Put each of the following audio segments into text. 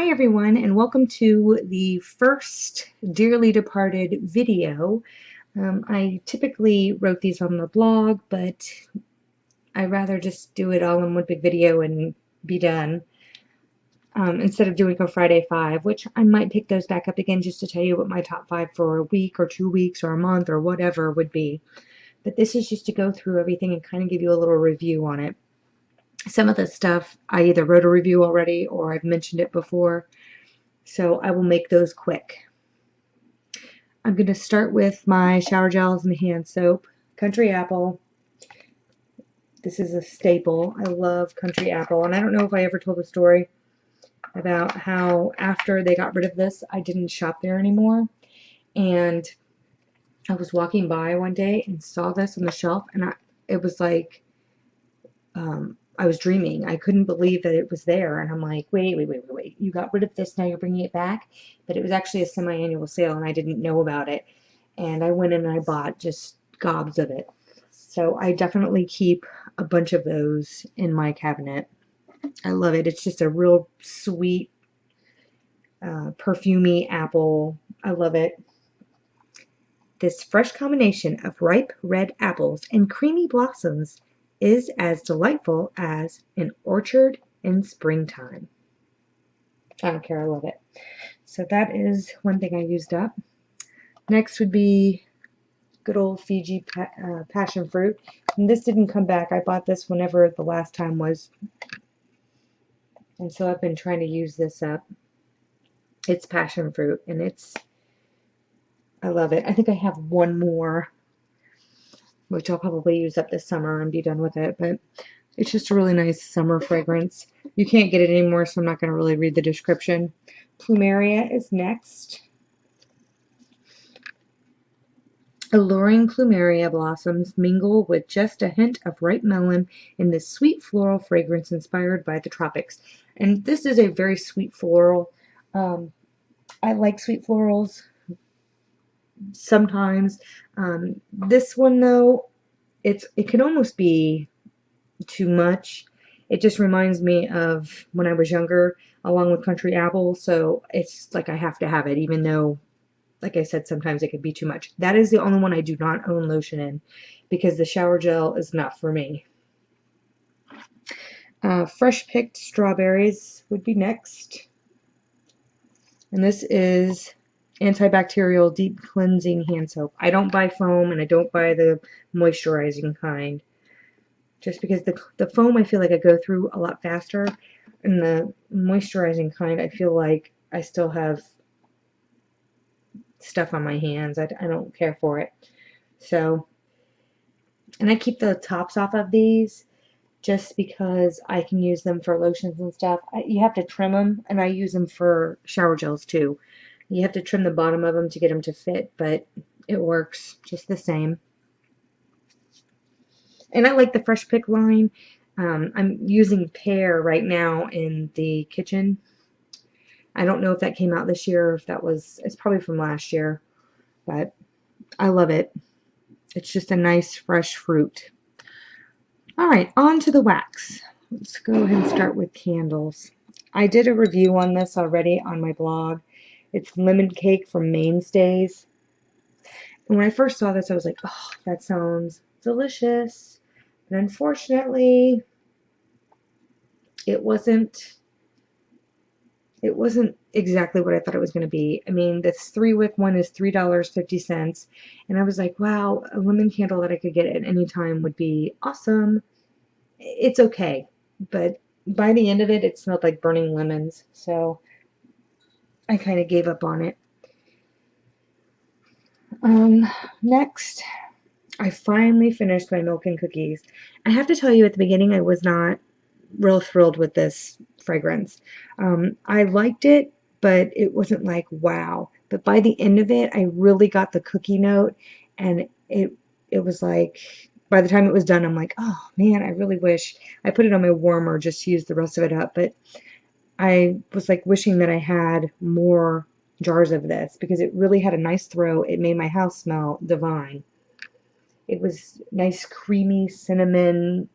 Hi everyone, and welcome to the first Dearly Departed video. I typically wrote these on the blog, but I'd rather just do it all in one big video and be done, instead of doing a Friday 5, which I might pick those back up again just to tell you what my top 5 for a week or 2 weeks or a month or whatever would be. But this is just to go through everything and kind of give you a little review on it. Some of the stuff I either wrote a review already or I've mentioned it before. So I will make those quick. I'm going to start with my shower gels and hand soap. Country Apple. This is a staple. I love Country Apple. And I don't know if I ever told the story about how after they got rid of this, I didn't shop there anymore. And I was walking by one day and saw this on the shelf. And it was like, I was dreaming. I couldn't believe that it was there. And I'm like, wait. You got rid of this, now you're bringing it back? But it was actually a semi-annual sale and I didn't know about it. And I went in and I bought just gobs of it. So I definitely keep a bunch of those in my cabinet. I love it. It's just a real sweet, perfumey apple. I love it. This fresh combination of ripe red apples and creamy blossoms is as delightful as an orchard in springtime. I don't care, I love it. So that is one thing I used up. Next would be good old Fiji passion fruit. And this didn't come back. I bought this whenever the last time was. And so I've been trying to use this up. It's passion fruit and I love it. I think I have one more, which I'll probably use up this summer and be done with it, but it's just a really nice summer fragrance. You can't get it anymore, so I'm not going to really read the description. Plumeria is next. Alluring plumeria blossoms mingle with just a hint of ripe melon in this sweet floral fragrance inspired by the tropics. And this is a very sweet floral. I like sweet florals sometimes. This one though, it can almost be too much. It just reminds me of when I was younger, along with Country Apple. So it's like I have to have it, even though, like I said, sometimes it could be too much. That is the only one I do not own lotion in, because the shower gel is not for me. Fresh picked strawberries would be next. And this is antibacterial deep cleansing hand soap. I don't buy foam and I don't buy the moisturizing kind, just because the foam I feel like I go through a lot faster, and the moisturizing kind I feel like I still have stuff on my hands. I don't care for it. So, and I keep the tops off of these just because I can use them for lotions and stuff. You have to trim them, and I use them for shower gels too. You have to trim the bottom of them to get them to fit, but it works just the same. And I like the Fresh Pick line. I'm using Pear right now in the kitchen. I don't know if that came out this year or if it's probably from last year, but I love it. It's just a nice fresh fruit. All right, on to the wax. Let's go ahead and start with candles. I did a review on this already on my blog. It's Lemon Cake from Mainstays. And when I first saw this, I was like, oh, that sounds delicious. And unfortunately, it wasn't exactly what I thought it was going to be. I mean, this 3-wick one is $3.50. And I was like, wow, a lemon candle that I could get at any time would be awesome. It's okay. But by the end of it, it smelled like burning lemons. So I kind of gave up on it. Next, I finally finished my milk and cookies. I have to tell you, at the beginning, I was not real thrilled with this fragrance. I liked it, but it wasn't like, wow. But by the end of it, I really got the cookie note, and it was like, by the time it was done, I'm like, oh man, I really wish I put it on my warmer just to use the rest of it up. But I was like wishing that I had more jars of this, because it really had a nice throw. It made my house smell divine. It was nice, creamy, cinnamon,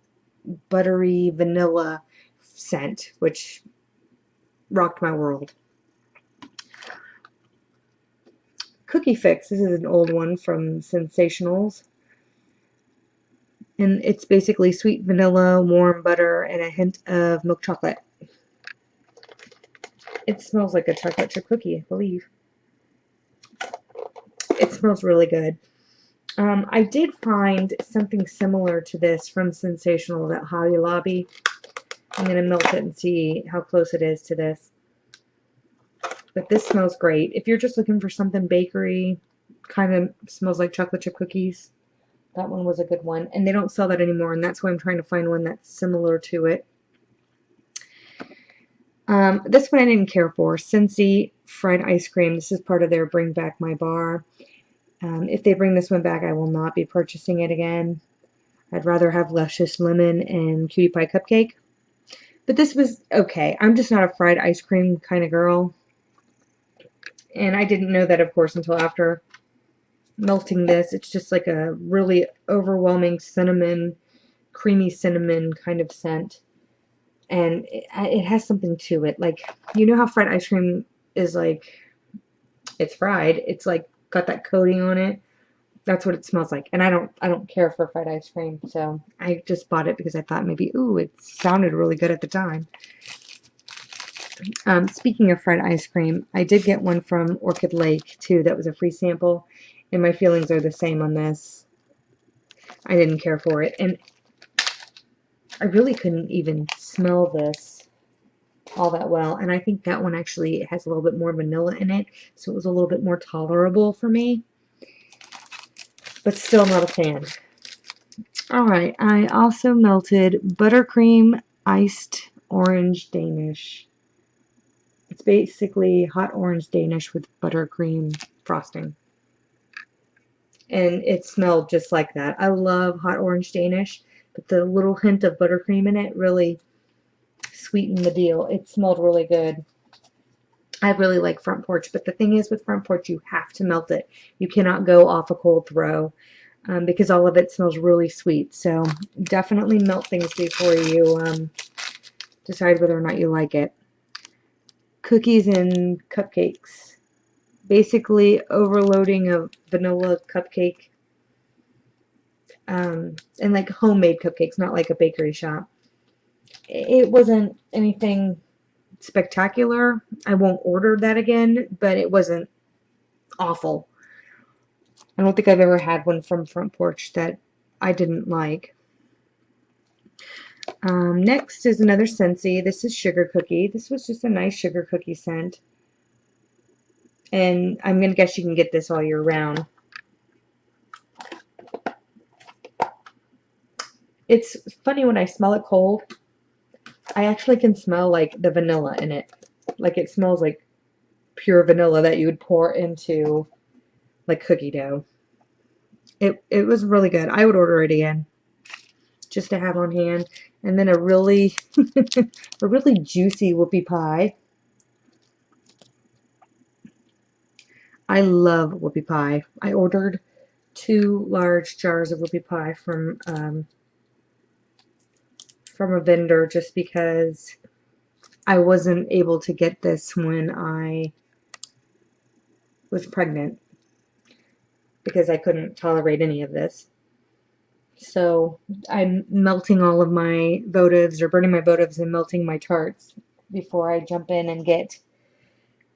buttery, vanilla scent, which rocked my world. Cookie Fix. This is an old one from Sensationals. And it's basically sweet vanilla, warm butter, and a hint of milk chocolate. It smells like a chocolate chip cookie, I believe. It smells really good. I did find something similar to this from Sensational at Hobby Lobby. I'm going to melt it and see how close it is to this. But this smells great. If you're just looking for something bakery, kind of smells like chocolate chip cookies, that one was a good one. And they don't sell that anymore, and that's why I'm trying to find one that's similar to it. This one I didn't care for. Scentsy fried ice cream. This is part of their Bring Back My Bar. If they bring this one back, I will not be purchasing it again. I'd rather have Luscious Lemon and Cutie Pie Cupcake. But this was okay. I'm just not a fried ice cream kind of girl. And I didn't know that, of course, until after melting this. It's just like a really overwhelming cinnamon, creamy cinnamon kind of scent. And it has something to it. Like, you know how fried ice cream is like, it's fried. It's like got that coating on it. That's what it smells like. And I don't care for fried ice cream, so I just bought it because I thought maybe, ooh, it sounded really good at the time. Speaking of fried ice cream, I did get one from Orchid Lake too. That was a free sample, and my feelings are the same on this. I didn't care for it, and I really couldn't even smell this all that well. And I think that one actually has a little bit more vanilla in it, so it was a little bit more tolerable for me. But still not a fan. Alright, I also melted buttercream iced orange Danish. It's basically hot orange Danish with buttercream frosting. And it smelled just like that. I love hot orange Danish, but the little hint of buttercream in it really sweetened the deal. It smelled really good. I really like Front Porch, but the thing is with Front Porch, you have to melt it. You cannot go off a cold throw because all of it smells really sweet. So definitely melt things before you decide whether or not you like it. Cookies and Cupcakes. Basically overloading a vanilla cupcake and like homemade cupcakes, not like a bakery shop. It wasn't anything spectacular. I won't order that again, but it wasn't awful. I don't think I've ever had one from Front Porch that I didn't like. Next is another Scentsy. This is Sugar Cookie. This was just a nice sugar cookie scent. And I'm going to guess you can get this all year round. It's funny when I smell it cold. I actually can smell like the vanilla in it. Like it smells like pure vanilla that you would pour into like cookie dough. It was really good. I would order it again just to have on hand. And then a really a really juicy whoopie pie. I love whoopie pie. I ordered 2 large jars of whoopie pie from a vendor just because I wasn't able to get this when I was pregnant because I couldn't tolerate any of this. So I'm melting all of my votives or burning my votives and melting my tarts before I jump in and get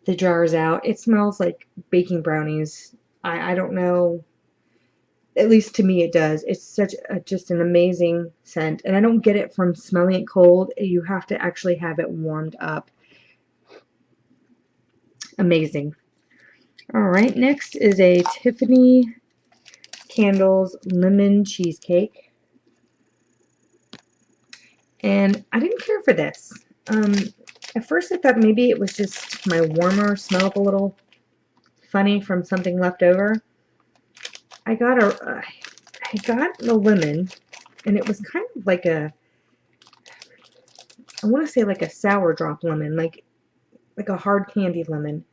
the jars out. It smells like baking brownies. I don't know. At least to me it does. It's such just an amazing scent. And I don't get it from smelling it cold. You have to actually have it warmed up. Amazing. Alright, next is a Tiffany Candles Lemon Cheesecake. And I didn't care for this. At first I thought maybe it was just my warmer smelled a little funny from something left over. I got the lemon, and it was kind of like I want to say like a sour drop lemon, like a hard candy lemon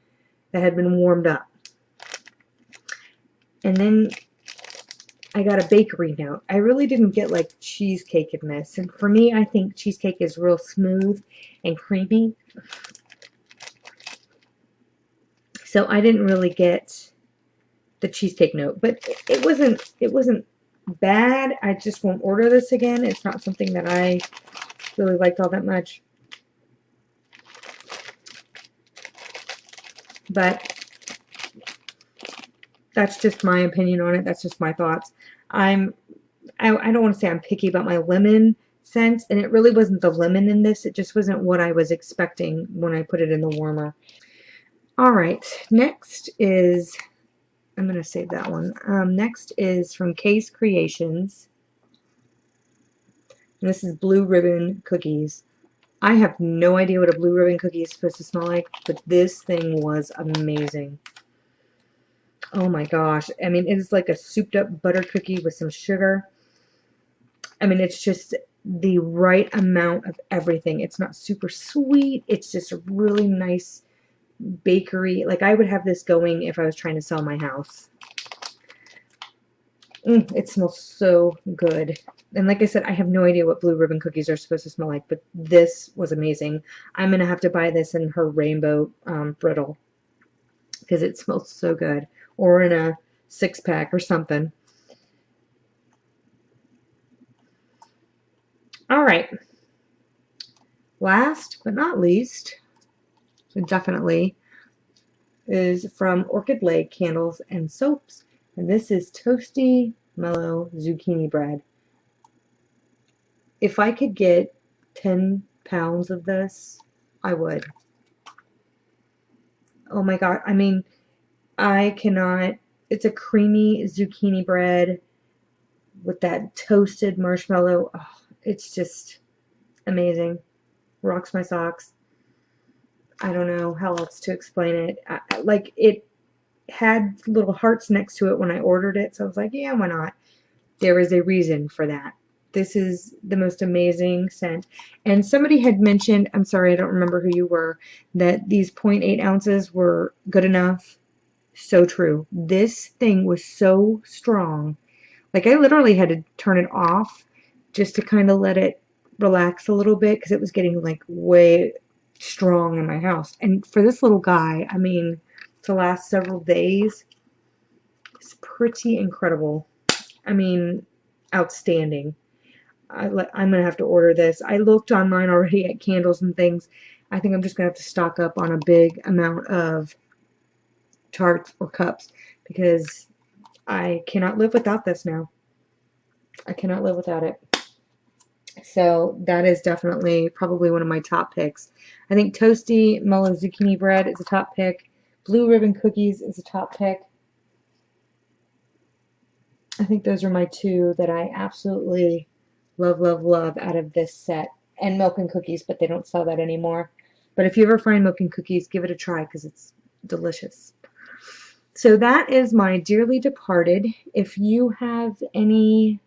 that had been warmed up. And then I got a bakery note. I really didn't get like cheesecake in this. And for me, I think cheesecake is real smooth and creamy. So I didn't really get the cheesecake note, but it wasn't bad. I just won't order this again. It's not something that I really liked all that much. But that's just my opinion on it. That's just my thoughts. I don't want to say I'm picky about my lemon scent, and it really wasn't the lemon in this. It just wasn't what I was expecting when I put it in the warmer. All right, next is, I'm going to save that one. Next is from Kay's Creations. And this is Blue Ribbon Cookies. I have no idea what a blue ribbon cookie is supposed to smell like, but this thing was amazing. Oh my gosh. I mean, it is like a souped up butter cookie with some sugar. I mean, it's just the right amount of everything. It's not super sweet. It's just a really nice bakery. Like, I would have this going if I was trying to sell my house. It smells so good. And like I said, I have no idea what blue ribbon cookies are supposed to smell like, but this was amazing. I'm going to have to buy this in her rainbow brittle because it smells so good. Or in a 6-pack or something. All right. Last but not least, definitely, is from Orchid Lake Candles and Soaps. And this is Toasty Mellow Zucchini Bread. If I could get 10 pounds of this, I would. Oh my God. I mean, I cannot. It's a creamy zucchini bread with that toasted marshmallow. Oh, it's just amazing. Rocks my socks. I don't know how else to explain it. Like, it had little hearts next to it when I ordered it, so I was like, yeah, why not? There is a reason for that. This is the most amazing scent. And somebody had mentioned, I'm sorry, I don't remember who you were, that these 0.8 ounces were good enough. So true. This thing was so strong. Like, I literally had to turn it off just to kind of let it relax a little bit because it was getting like way strong in my house. And for this little guy, I mean, to last several days, it's pretty incredible. I mean, outstanding. I'm going to have to order this. I looked online already at candles and things. I think I'm just going to have to stock up on a big amount of tarts or cups because I cannot live without this now. I cannot live without it. So that is definitely probably one of my top picks. I think Toasty Mellow Zucchini Bread is a top pick. Blue Ribbon Cookies is a top pick. I think those are my two that I absolutely love, love, love out of this set. And Milk and Cookies, but they don't sell that anymore. But if you ever find Milk and Cookies, give it a try because it's delicious. So that is my dearly departed. If you have anything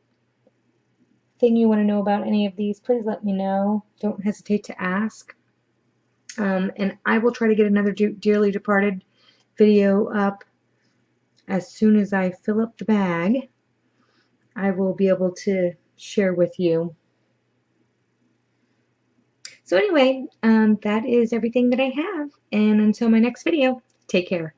you want to know about any of these, please let me know. Don't hesitate to ask. And I will try to get another dearly departed video up as soon as I fill up the bag. I will be able to share with you. So anyway, that is everything that I have. And until my next video, take care.